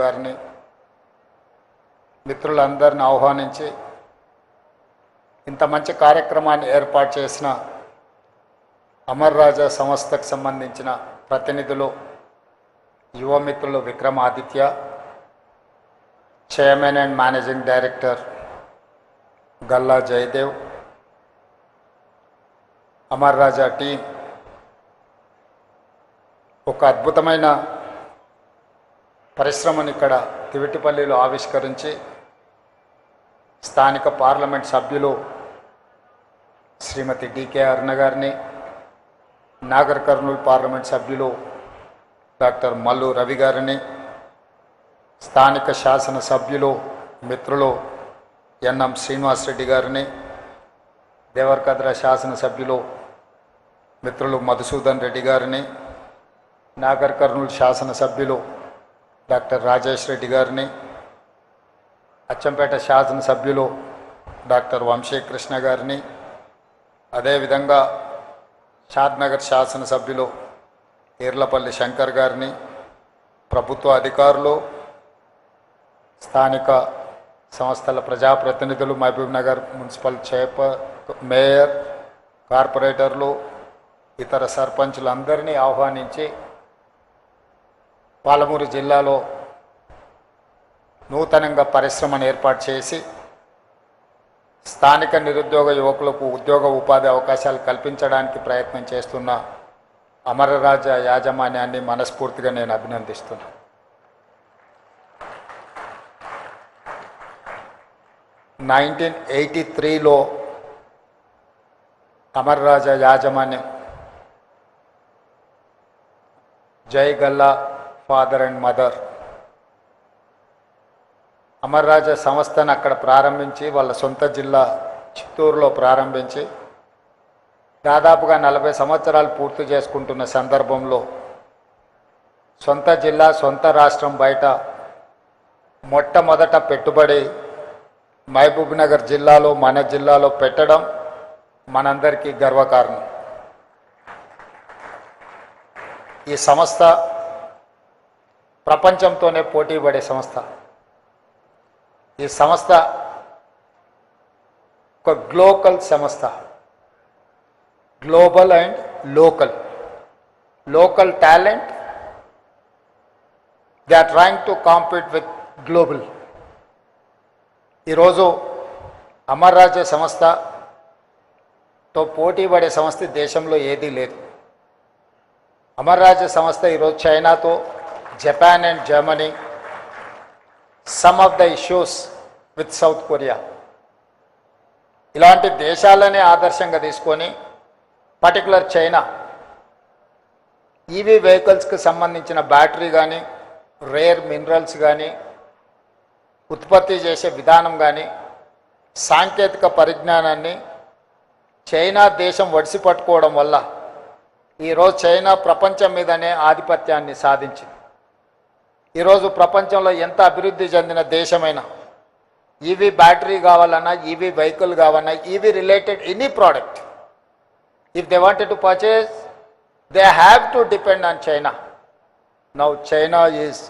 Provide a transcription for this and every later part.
గారిని మిత్రులందరిని ఆహ్వానించి ఇంత మంచి కార్యక్రమాన్ని ఏర్పాటు చేసిన అమర్ రాజా సంస్థకు సంబంధించిన ప్రతినిధులు యువ మిత్రులు Vikramaditya, chairman and managing director Galla Jayadev, Amar Raja team ఒక అద్భుతమైన పరిశ్రమను ఇక్కడ తివిటిపల్లిలో ఆవిష్కరించి స్థానిక పార్లమెంట్ సభ్యులు శ్రీమతి డికే అరుణ గారిని, నాగర్ కర్నూలు పార్లమెంట్ సభ్యులు డాక్టర్ మల్లు రవి గారిని, స్థానిక శాసన సభ్యులు మిత్రులు ఎన్ఎం శ్రీనివాసరెడ్డి గారిని, దేవరకద్ర శాసనసభ్యులు మిత్రులు మధుసూదన్ రెడ్డి గారిని, నాగర్ కర్నూలు శాసనసభ్యులు డాక్టర్ రాజేష్ రెడ్డి గారిని, అచ్చంపేట శాసనసభ్యులు డాక్టర్ వంశీకృష్ణ గారిని, అదేవిధంగా షాద్నగర్ శాసనసభ్యులు ఈర్లపల్లి శంకర్ గారిని, ప్రభుత్వ అధికారులు, స్థానిక సంస్థల ప్రజాప్రతినిధులు, మహబూబ్నగర్ మున్సిపల్ మేయర్, కార్పొరేటర్లు, ఇతర సర్పంచులందరినీ ఆహ్వానించి పాలమూరు జిల్లాలో నూతనంగా పరిశ్రమను ఏర్పాటు చేసి స్థానిక నిరుద్యోగ యువకులకు ఉద్యోగ ఉపాధి అవకాశాలు కల్పించడానికి ప్రయత్నం చేస్తున్న అమరరాజా యాజమాన్యాన్ని మనస్ఫూర్తిగా నేను అభినందిస్తున్నాను. లో అమరరాజా యాజమాన్యం జై Galla father and mother Amara Raja సంస్థను అక్కడ ప్రారంభించి వాళ్ళ సొంత జిల్లా చిత్తూరులో ప్రారంభించి దాదాపుగా 40 సంవత్సరాలు పూర్తి చేసుకుంటున్న సందర్భంలో సొంత జిల్లా సొంత రాష్ట్రం బయట మొట్టమొదట పెట్టుబడి మహబూబ్నగర్ జిల్లాలో మన జిల్లాలో పెట్టడం మనందరికీ గర్వకారణం. ఈ సంస్థ ప్రపంచంతోనే పోటీ పడే సంస్థ. ఈ సంస్థ ఒక గ్లోబల్ సంస్థ, global and local talent, they are trying to compete with global. ఈరోజు అమర్ రాజా సంస్థతో పోటీ పడే సంస్థ దేశంలో ఏదీ లేదు. అమర్ రాజా సంస్థ ఈరోజు చైనాతో, Japan and Germany, some of the issues with south Korea, ఇలాంటి దేశాలనే ఆదర్శంగా తీసుకొని పర్టికులర్ చైనా ఈవీ వెహికల్స్కి సంబంధించిన బ్యాటరీ కానీ, రేర్ మినరల్స్ కానీ, ఉత్పత్తి చేసే విధానం కానీ, సాంకేతిక పరిజ్ఞానాన్ని చైనా దేశం వడిసి పట్టుకోవడం వల్ల ఈరోజు చైనా ప్రపంచం మీదనే ఆధిపత్యాన్ని సాధించింది. ఈరోజు ప్రపంచంలో ఎంత అభివృద్ధి చెందిన దేశమైనా ఈవీ బ్యాటరీ కావాలన్నా, ఈవీ వెహికల్ కావాలన్నా, EV related any product, if they wanted to purchase they have to depend on China. Now China is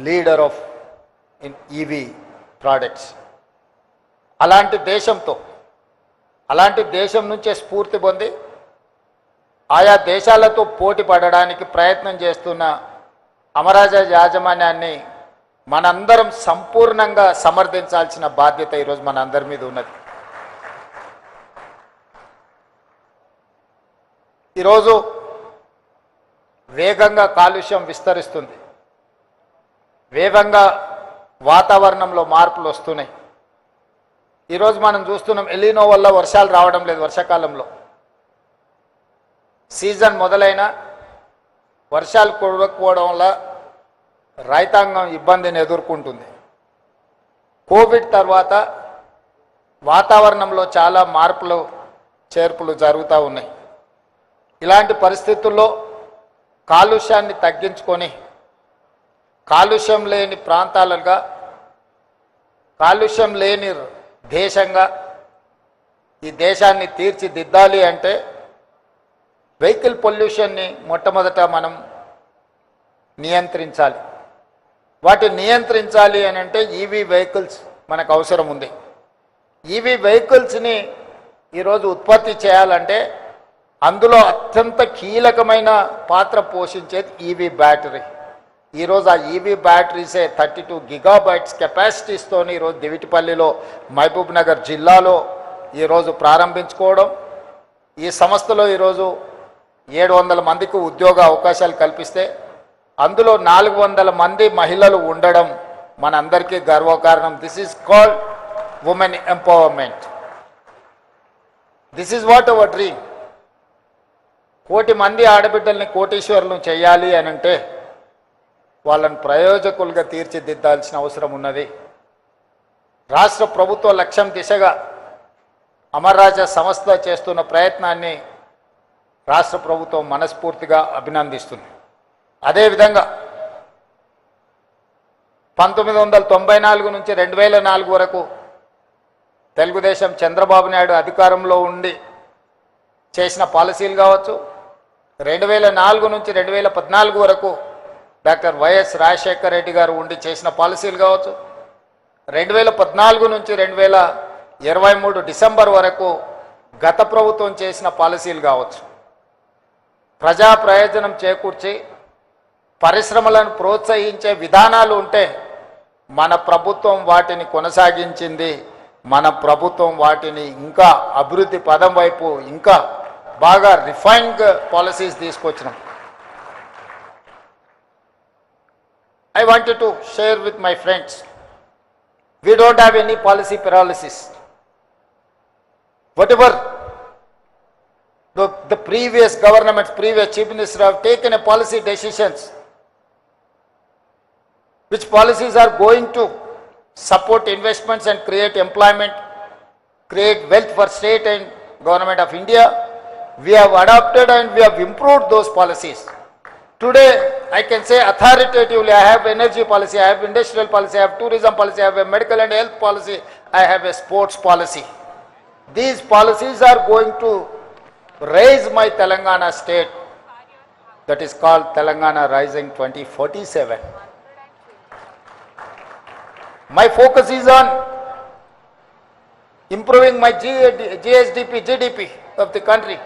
leader of in EV products. అలాంటి దేశం నుంచే స్ఫూర్తి పొంది ఆయా దేశాలతో పోటీ పడడానికి ప్రయత్నం చేస్తున్న అమరరాజా యాజమాన్యాన్ని మనందరం సంపూర్ణంగా సమర్థించాల్సిన బాధ్యత ఈరోజు మనందరి మీద ఉన్నది. ఈరోజు వేగంగా కాలుష్యం విస్తరిస్తుంది, వేగంగా వాతావరణంలో మార్పులు వస్తున్నాయి. ఈరోజు మనం చూస్తున్నాం ఎలినో వల్ల వర్షాలు రావడం లేదు. వర్షాకాలంలో సీజన్ మొదలైన వర్షాలు కురవకపోవడం వల్ల రైతాంగం ఇబ్బందిని ఎదుర్కొంటుంది. కోవిడ్ తర్వాత వాతావరణంలో చాలా మార్పులు చేర్పులు జరుగుతూ ఉన్నాయి. ఇలాంటి పరిస్థితుల్లో కాలుష్యాన్ని తగ్గించుకొని కాలుష్యం లేని ప్రాంతాలుగా, కాలుష్యం లేని దేశంగా ఈ దేశాన్ని తీర్చిదిద్దాలి అంటే వెహికల్ పొల్యూషన్ని మొట్టమొదట మనం నియంత్రించాలి. వాటిని నియంత్రించాలి అని అంటే ఈవీ వెహికల్స్ మనకు అవసరం ఉంది. ఈవీ వెహికల్స్ని ఈరోజు ఉత్పత్తి చేయాలంటే అందులో అత్యంత కీలకమైన పాత్ర పోషించేది ఈవీ బ్యాటరీ. ఈరోజు ఆ ఈవీ బ్యాటరీసే 32 గిగాబైట్స్ కెపాసిటీస్తో ఈరోజు దివిటిపల్లిలో మహబూబ్ నగర్ జిల్లాలో ఈరోజు ప్రారంభించుకోవడం, ఈ సంస్థలో ఈరోజు 700 మందికి ఉద్యోగ అవకాశాలు కల్పిస్తే అందులో 400 మంది మహిళలు ఉండడం మనందరికీ గర్వకారణం. This is called women empowerment. This is what our dream. 1 కోటి మంది ఆడబిడ్డల్ని కోటీశ్వరులను చేయాలి అని అంటే వాళ్ళని ప్రయోజకులుగా తీర్చిదిద్దాల్సిన అవసరం ఉన్నది. రాష్ట్ర ప్రభుత్వ లక్ష్యం దిశగా అమర్ రాజా సంస్థ చేస్తున్న ప్రయత్నాన్ని రాష్ట్ర ప్రభుత్వం మనస్ఫూర్తిగా అభినందిస్తుంది. అదేవిధంగా 1994 నుంచి 2004 వరకు తెలుగుదేశం చంద్రబాబు నాయుడు అధికారంలో ఉండి చేసిన పాలసీలు కావచ్చు, 2004 నుంచి 2014 వరకు డాక్టర్ వైఎస్ రాజశేఖర రెడ్డి గారు ఉండి చేసిన పాలసీలు కావచ్చు, 2014 నుంచి 2023 డిసెంబర్ వరకు గత ప్రభుత్వం చేసిన పాలసీలు కావచ్చు, ప్రజా ప్రయోజనం చేకూర్చి పరిశ్రమలను ప్రోత్సహించే విధానాలు ఉంటే మన ప్రభుత్వం వాటిని కొనసాగించింది. మన ప్రభుత్వం వాటిని ఇంకా అభివృద్ధి పదం వైపు ఇంకా బాగా రిఫైన్డ్ పాలసీస్ తీసుకొచ్చినాం. I wanted to share with my friends, we don't have any policy paralysis. Whatever the previous governments, previous chief minister have taken a policy decisions, which policies are going to support investments and create employment, create wealth for state and government of India. We have adopted and we have improved those policies. Today, I can say authoritatively, I have energy policy, I have industrial policy, I have tourism policy, I have a medical and health policy, I have a sports policy. These policies are going to raise my Telangana state, that is called Telangana Rising 2047. My focus is on improving my GDP of the country.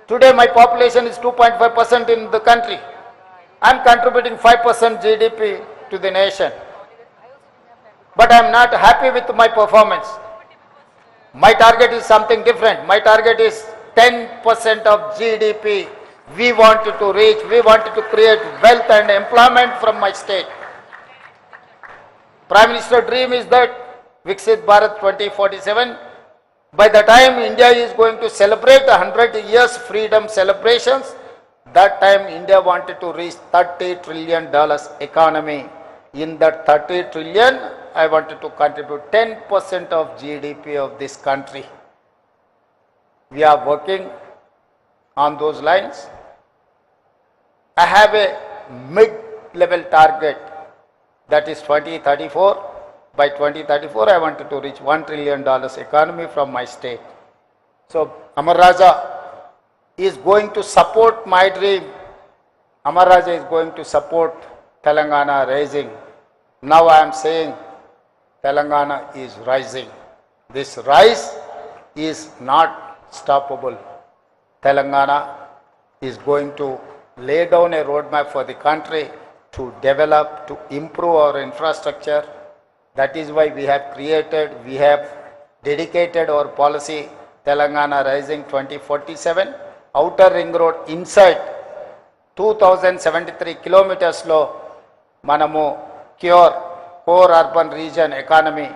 Today my population is 2.5% in the country. I am contributing 5% GDP to the nation. But I am not happy with my performance. My target is something different. My target is 10% of GDP. We wanted to reach, we wanted to create wealth and employment from my state. Prime Minister dream is that Viksit Bharat 2047. By the time India is going to celebrate 100 years freedom celebrations, that time India wanted to reach $30 trillion economy. In that 30 trillion, I wanted to contribute 10% of GDP of this country. We are working on those lines. I have a mid-level target, that is 2034. By 2034, I wanted to reach $1 trillion economy from my state. So, Amar Raja is going to support my dream. Amar Raja is going to support Telangana rising. Now I am saying Telangana is rising. This rise is not stoppable. Telangana is going to lay down a roadmap for the country to develop, to improve our infrastructure. That is why we have dedicated our policy Telangana Rising 2047. Outer ring road inside 2073 kilometers lo manamu core urban region economy,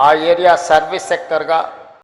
ఆ area service సెక్టర్గా